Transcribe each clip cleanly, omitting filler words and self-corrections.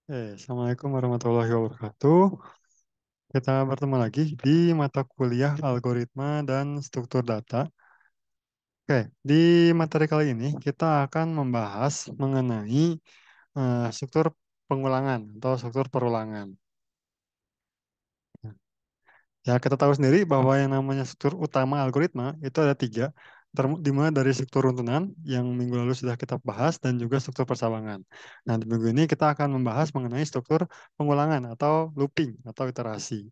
Assalamualaikum warahmatullahi wabarakatuh. Kita bertemu lagi di mata kuliah algoritma dan struktur data. Oke, di materi kali ini kita akan membahas mengenai struktur pengulangan atau struktur perulangan. Ya, kita tahu sendiri bahwa yang namanya struktur utama algoritma itu ada tiga, dimulai dari struktur runtunan yang minggu lalu sudah kita bahas dan juga struktur persawangan. Nah, di minggu ini kita akan membahas mengenai struktur pengulangan atau looping atau iterasi.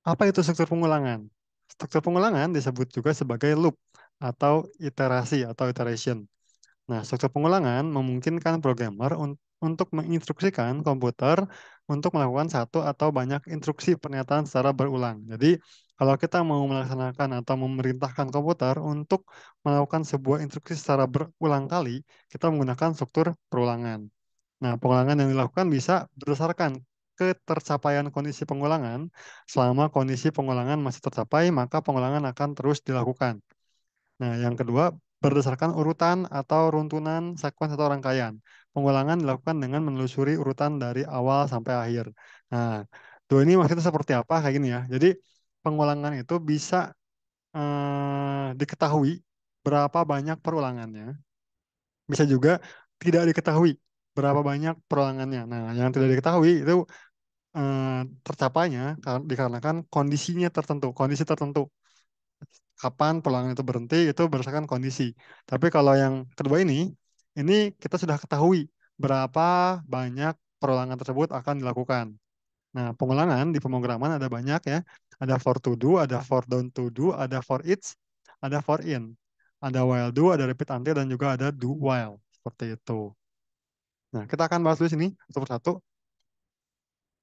Apa itu struktur pengulangan? Struktur pengulangan disebut juga sebagai loop atau iterasi atau iteration. Nah, struktur pengulangan memungkinkan programmer untuk menginstruksikan komputer untuk melakukan satu atau banyak instruksi pernyataan secara berulang. Jadi, kalau kita mau melaksanakan atau memerintahkan komputer untuk melakukan sebuah instruksi secara berulang kali, kita menggunakan struktur perulangan. Nah, pengulangan yang dilakukan bisa berdasarkan ketercapaian kondisi pengulangan. Selama kondisi pengulangan masih tercapai, maka pengulangan akan terus dilakukan. Nah, yang kedua, berdasarkan urutan atau runtunan sekuens atau rangkaian. Pengulangan dilakukan dengan menelusuri urutan dari awal sampai akhir. Nah, dua ini maksudnya seperti apa? Kayak gini ya. Jadi, pengulangan itu bisa diketahui berapa banyak perulangannya. Bisa juga tidak diketahui berapa banyak perulangannya. Nah, yang tidak diketahui itu eh, tercapainya dikarenakan kondisinya tertentu, kondisi tertentu. Kapan peluangan itu berhenti itu berdasarkan kondisi. Tapi kalau yang kedua ini kita sudah ketahui berapa banyak perulangan tersebut akan dilakukan. Nah, pengulangan di pemrograman ada banyak ya. Ada for to do, ada for don't to do, ada for each, ada for in. Ada while do, ada repeat until, dan juga ada do while. Seperti itu. Nah, kita akan bahas dulu sini satu persatu.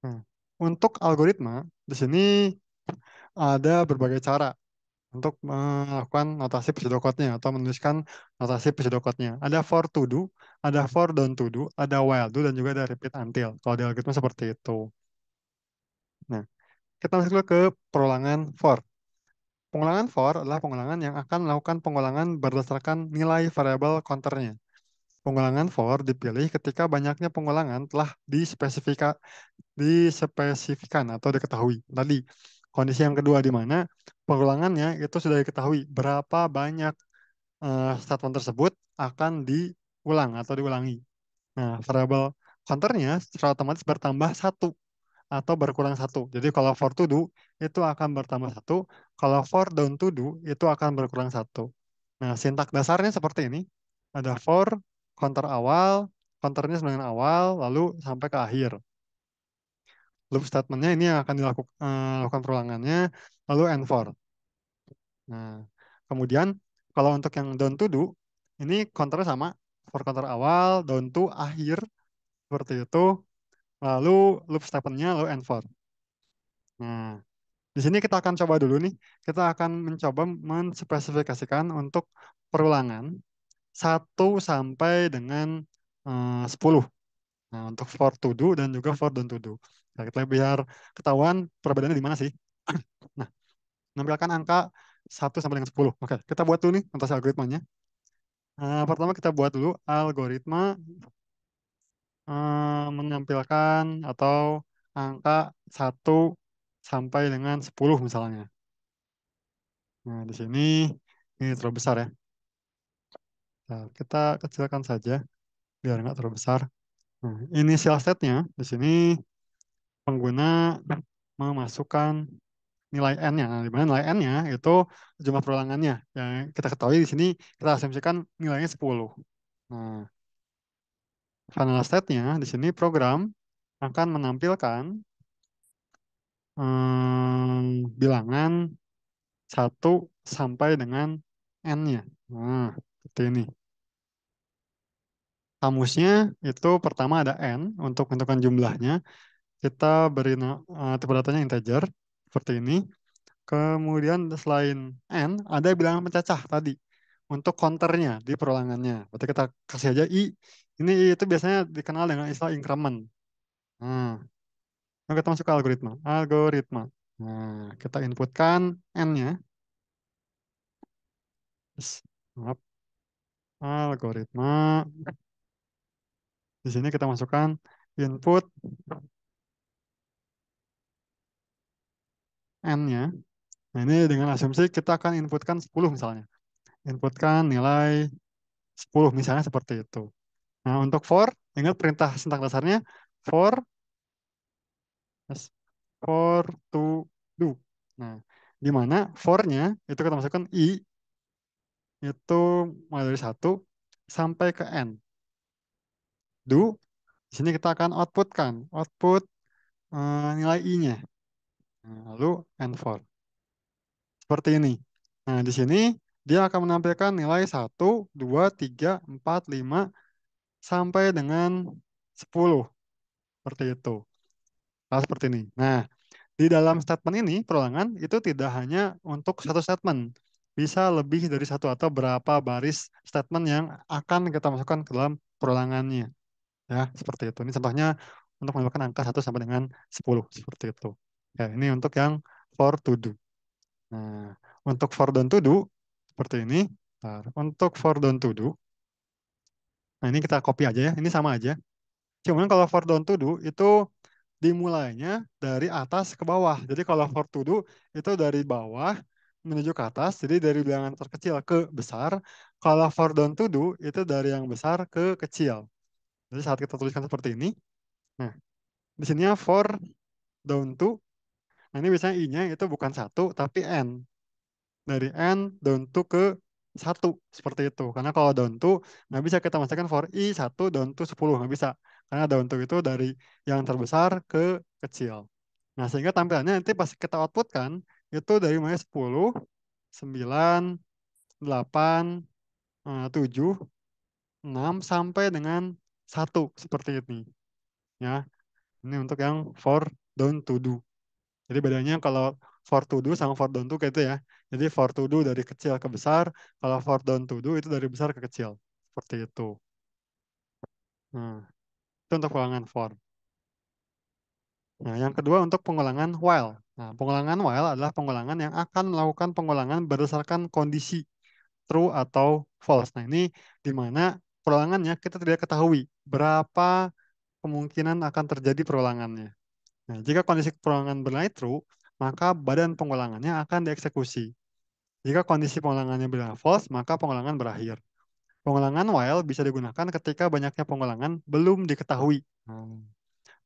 Nah, untuk algoritma, di sini ada berbagai cara untuk melakukan notasi pseudocode-nya atau menuliskan notasi pseudocode-nya. Ada for to do, ada for don't to do, ada while do, dan juga ada repeat until. Kalau di algoritma seperti itu. Nah, kita masuk dulu ke pengulangan for. Pengulangan for adalah pengulangan yang akan melakukan pengulangan berdasarkan nilai variabel counternya. Pengulangan for dipilih ketika banyaknya pengulangan telah dispesifikan atau diketahui. Tadi, kondisi yang kedua di mana pengulangannya itu sudah diketahui berapa banyak statement tersebut akan diulang atau diulangi. Nah, variabel counternya secara otomatis bertambah satu atau berkurang satu. Jadi kalau for to do itu akan bertambah satu, kalau for don't to do itu akan berkurang satu. Nah, sintak dasarnya seperti ini. Ada for, counter awal, counternya dengan awal, lalu sampai ke akhir. Loop statementnya ini yang akan dilakukan perulangannya, lalu and for. Nah, kemudian kalau untuk yang don't to do, ini counternya sama, for counter awal, don't to akhir, seperti itu. Lalu loop statementnya, lalu and for. Nah, di sini kita akan coba dulu nih, kita akan mencoba menspesifikasikan untuk perulangan satu sampai dengan 10. Nah, untuk for to do dan juga for don't to do. Nah, kita biar ketahuan perbedaannya di mana sih. Nah, menampilkan angka 1 sampai dengan 10. Oke, kita buat dulu nih notasi algoritmanya. Pertama kita buat dulu algoritma menampilkan atau angka 1 sampai dengan 10 misalnya. Nah, di sini ini terlalu besar ya. Nah, kita kecilkan saja biar nggak terlalu besar. Nah, initial state-nya di sini pengguna memasukkan nilai n-nya. Nah, di mana nilai n-nya itu jumlah perulangannya. Yang kita ketahui di sini kita asumsikan nilainya 10. Nah, final state-nya di sini program akan menampilkan bilangan 1 sampai dengan n-nya. Nah, seperti ini. Kamusnya itu pertama ada n untuk menentukan jumlahnya. Kita beri tipe datanya integer seperti ini. Kemudian selain n ada bilangan pencacah tadi untuk counternya di perulangannya. Berarti kita kasih aja i. Ini i itu biasanya dikenal dengan istilah increment. Nah, lalu kita masuk ke algoritma. Algoritma. Nah, kita inputkan n-nya. Yes. Maaf. Algoritma. Di sini kita masukkan input n-nya. Nah, ini dengan asumsi kita akan inputkan 10 misalnya. Inputkan nilai 10 misalnya seperti itu. Nah, untuk for, ingat perintah sintak dasarnya for, yes, for to do. Nah, di mana for-nya itu kita masukkan i itu mulai dari 1 sampai ke n. Do, di sini kita akan output nilai i-nya. Nah, lalu n for. Seperti ini. Nah, di sini dia akan menampilkan nilai 1, 2, 3, 4, 5 sampai dengan 10. Seperti itu. Nah, seperti ini. Nah, di dalam statement ini, perulangan itu tidak hanya untuk satu statement. Bisa lebih dari satu atau berapa baris statement yang akan kita masukkan ke dalam perulangannya. Ya, seperti itu. Ini contohnya untuk menambahkan angka 1 sampai dengan 10. Seperti itu. Ya, ini untuk yang for to do. Nah, untuk for don't to do, seperti ini. Bentar. Untuk for don't to do, nah ini kita copy aja ya. Ini sama aja. Cuman kalau for don't to do, itu dimulainya dari atas ke bawah. Jadi kalau for to do itu dari bawah menuju ke atas, jadi dari bilangan terkecil ke besar. Kalau for don't to do itu dari yang besar ke kecil. Jadi saat kita tuliskan seperti ini, nah di sininya for don't to, nah ini biasanya i-nya itu bukan 1 tapi n. Dari n down to ke 1 seperti itu. Karena kalau down to nggak bisa kita masukkan for i 1 down to 10 nggak bisa. Karena down to itu dari yang terbesar ke kecil. Nah, sehingga tampilannya nanti pas kita outputkan itu dari mulai 10, 9, 8, 7, 6 sampai dengan 1 seperti ini. Ya, ini untuk yang for down to do. Jadi bedanya kalau for to do sama for don't to kayak itu ya. Jadi for to do dari kecil ke besar, kalau for don't to do itu dari besar ke kecil. Seperti itu. Nah, itu untuk pengulangan for. Nah, yang kedua untuk pengulangan while. Nah, pengulangan while adalah pengulangan yang akan melakukan pengulangan berdasarkan kondisi true atau false. Nah, ini di mana perulangannya kita tidak ketahui berapa kemungkinan akan terjadi perulangannya. Nah, jika kondisi perulangan bernilai true, maka badan pengulangannya akan dieksekusi. Jika kondisi pengulangannya bernilai false, maka pengulangan berakhir. Pengulangan while bisa digunakan ketika banyaknya pengulangan belum diketahui.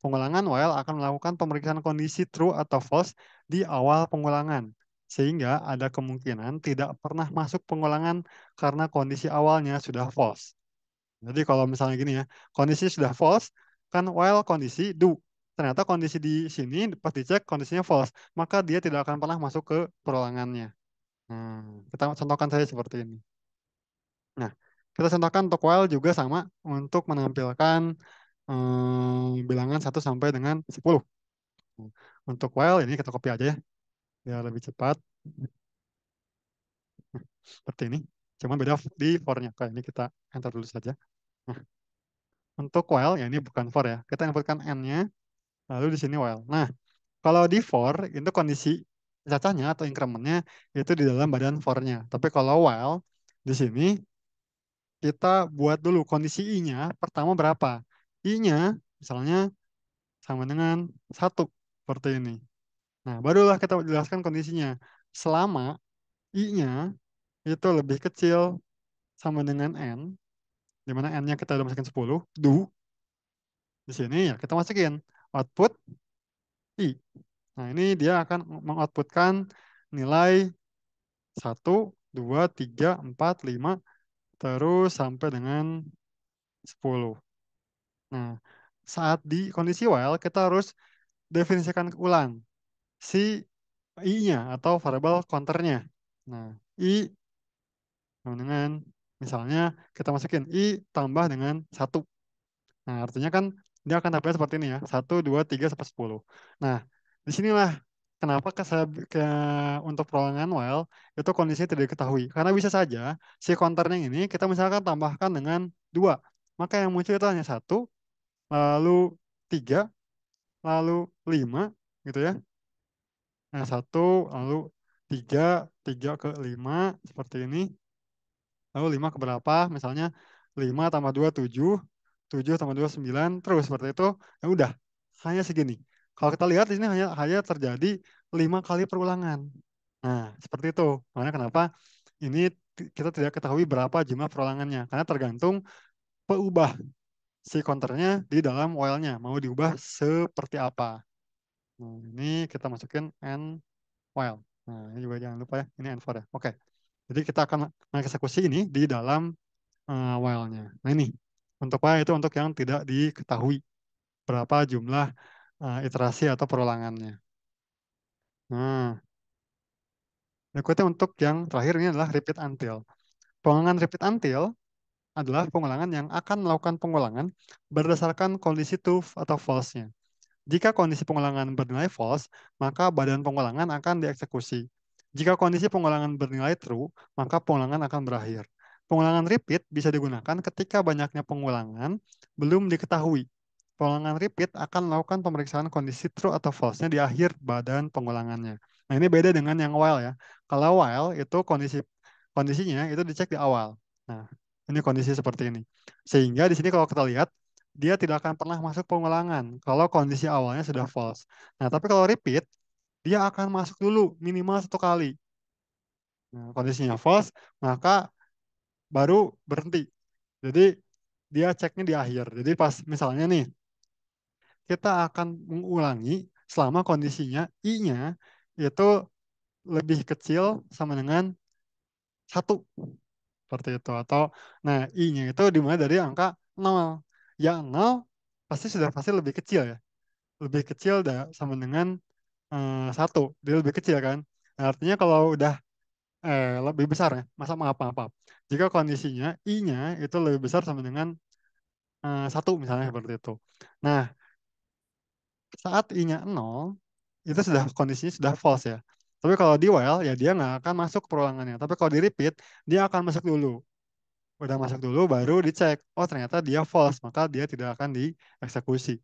Pengulangan while akan melakukan pemeriksaan kondisi true atau false di awal pengulangan, sehingga ada kemungkinan tidak pernah masuk pengulangan karena kondisi awalnya sudah false. Jadi kalau misalnya gini ya, kondisi sudah false, kan while kondisi do. Ternyata kondisi di sini pas dicek kondisinya false, maka dia tidak akan pernah masuk ke perulangannya. Kita contohkan saja seperti ini. Nah, kita contohkan untuk while juga sama untuk menampilkan bilangan 1 sampai dengan 10. Untuk while ini kita copy aja ya, biar lebih cepat. Seperti ini. Cuma beda di for-nya. Kayak ini kita enter dulu saja. Nah, untuk while, ya ini bukan for ya. Kita inputkan n-nya, lalu di sini while. Nah, kalau di for, itu kondisi cacahnya atau increment-nya itu di dalam badan for-nya. Tapi kalau while, di sini kita buat dulu kondisi i-nya pertama berapa. I-nya misalnya sama dengan 1 seperti ini. Nah, barulah kita jelaskan kondisinya. Selama i-nya itu lebih kecil sama dengan n, di mana n-nya kita udah masukin 10, do, di sini ya kita masukin output i. Nah, ini dia akan mengoutputkan nilai 1, 2, 3, 4, 5 terus sampai dengan 10. Nah, saat di kondisi while, kita harus definisikan ulang si i-nya atau variable counternya. Nah, i sama dengan misalnya kita masukin i tambah dengan 1. Nah, artinya kan dia akan tampilnya seperti ini ya. 1, 2, 3 sampai 10. Nah, disinilah kenapa untuk perolangan while itu kondisinya tidak diketahui. Karena bisa saja si counternya ini kita misalkan tambahkan dengan 2. Maka yang muncul itu hanya 1, lalu 3, lalu 5, gitu ya. Nah, 1, lalu 3, 3 ke 5, seperti ini. Lalu 5 ke berapa? Misalnya 5 tambah 2, 7. 7 tambah 2, 9, terus seperti itu, ya udah, hanya segini. Kalau kita lihat di sini hanya terjadi 5 kali perulangan. Nah, seperti itu. Makanya kenapa ini kita tidak ketahui berapa jumlah perulangannya, karena tergantung peubah si counternya di dalam while-nya, mau diubah seperti apa. Nah, ini kita masukin and while. Nah, ini juga jangan lupa ya, ini and for ya. Oke. Jadi kita akan mengeksekusi ini di dalam while-nya. Nah, ini untuk while itu untuk yang tidak diketahui berapa jumlah iterasi atau perulangannya. Nah, berikutnya untuk yang terakhir ini adalah repeat until. Pengulangan repeat until adalah pengulangan yang akan melakukan pengulangan berdasarkan kondisi true atau false-nya. Jika kondisi pengulangan bernilai false, maka badan pengulangan akan dieksekusi. Jika kondisi pengulangan bernilai true, maka pengulangan akan berakhir. Pengulangan repeat bisa digunakan ketika banyaknya pengulangan belum diketahui. Pengulangan repeat akan melakukan pemeriksaan kondisi true atau false-nya di akhir badan pengulangannya. Nah, ini beda dengan yang while ya. Kalau while itu kondisinya itu dicek di awal. Nah, ini kondisi seperti ini. Sehingga di sini kalau kita lihat dia tidak akan pernah masuk pengulangan kalau kondisi awalnya sudah false. Nah, tapi kalau repeat, dia akan masuk dulu minimal 1 kali. Nah, kondisinya false, maka baru berhenti. Jadi dia ceknya di akhir. Jadi pas misalnya nih, kita akan mengulangi selama kondisinya I-nya itu lebih kecil sama dengan 1. Seperti itu. Atau, nah, I-nya itu dimulai dari angka 0. Ya 0 pasti lebih kecil ya. Lebih kecil sama dengan 1. Dia lebih kecil kan. Nah, artinya kalau udah lebih besar ya. Maaf. Jika kondisinya I-nya itu lebih besar sama dengan 1 misalnya seperti itu. Nah, saat I-nya 0, itu sudah kondisinya sudah false ya. Tapi kalau di while, ya dia nggak akan masuk perulangannya. Tapi kalau di repeat, dia akan masuk dulu. Udah masuk dulu, baru dicek. Oh, ternyata dia false, maka dia tidak akan dieksekusi.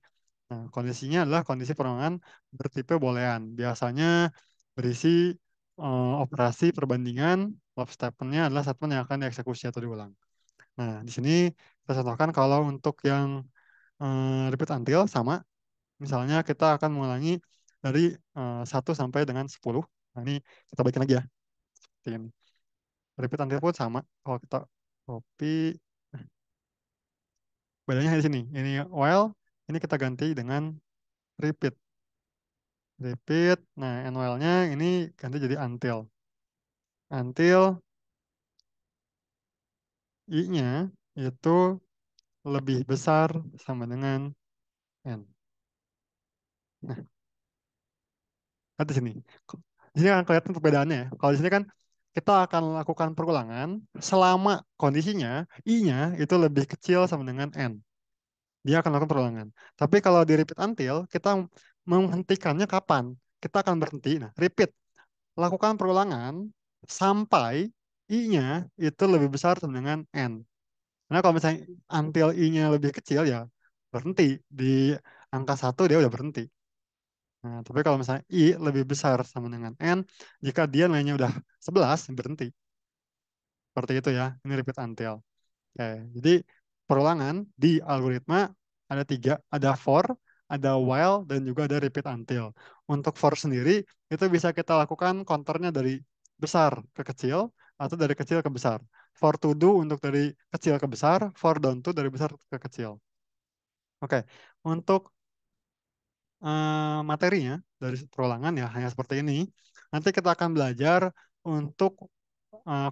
Nah, kondisinya adalah kondisi perulangan bertipe boolean. Biasanya berisi operasi perbandingan, loop statement-nya adalah statement yang akan dieksekusi atau diulang. Nah, di sini kita contohkan kalau untuk yang repeat until sama, misalnya kita akan mengulangi dari 1 sampai dengan 10. Nah, ini kita baikin lagi ya. Seperti ini. Repeat until pun sama. Kalau kita copy, bedanya di sini. Ini while, ini kita ganti dengan repeat. Repeat. Nah, and while-nya ini ganti jadi until. Until I-nya itu lebih besar sama dengan N. Nah, lihat di sini. Di sini akan kelihatan perbedaannya ya. Kalau di sini kan kita akan lakukan perulangan selama kondisinya I-nya itu lebih kecil sama dengan N. Dia akan lakukan perulangan. Tapi kalau di repeat until, kita menghentikannya kapan? Kita akan berhenti. Nah, repeat. Lakukan perulangan sampai I-nya itu lebih besar sama dengan N. Karena kalau misalnya until I-nya lebih kecil ya berhenti. Di angka 1 dia udah berhenti. Nah, tapi kalau misalnya I lebih besar sama dengan N, jika dia nilainya udah 11, berhenti. Seperti itu ya. Ini repeat until. Oke, jadi perulangan di algoritma ada 3, ada for, ada while, dan juga ada repeat until. Untuk for sendiri, itu bisa kita lakukan counternya dari besar ke kecil, atau dari kecil ke besar. For to do untuk dari kecil ke besar, for don't to dari besar ke kecil. Oke, untuk materinya dari perulangan ya hanya seperti ini. Nanti kita akan belajar untuk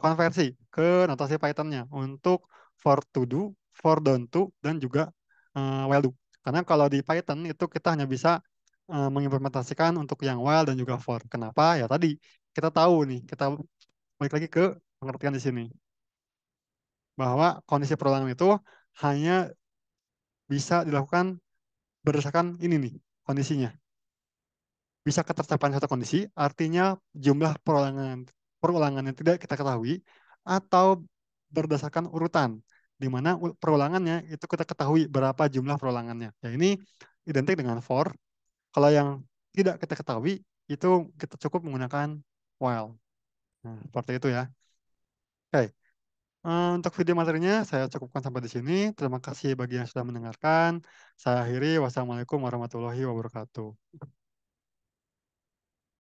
konversi ke notasi Python-nya untuk for to do, for don't to, dan juga while do. Karena kalau di Python itu kita hanya bisa mengimplementasikan untuk yang while dan juga for. Kenapa? Ya tadi kita tahu nih, kita balik lagi ke pengertian di sini bahwa kondisi perulangan itu hanya bisa dilakukan berdasarkan ini nih kondisinya. Bisa ketercapaian suatu kondisi, artinya jumlah perulangan yang tidak kita ketahui, atau berdasarkan urutan, di mana perulangannya itu kita ketahui berapa jumlah perulangannya. Ya ini identik dengan for. Kalau yang tidak kita ketahui, itu kita cukup menggunakan while. Nah, seperti itu ya. Oke. Untuk video materinya saya cukupkan sampai di sini. Terima kasih bagi yang sudah mendengarkan. Saya akhiri. Wassalamualaikum warahmatullahi wabarakatuh.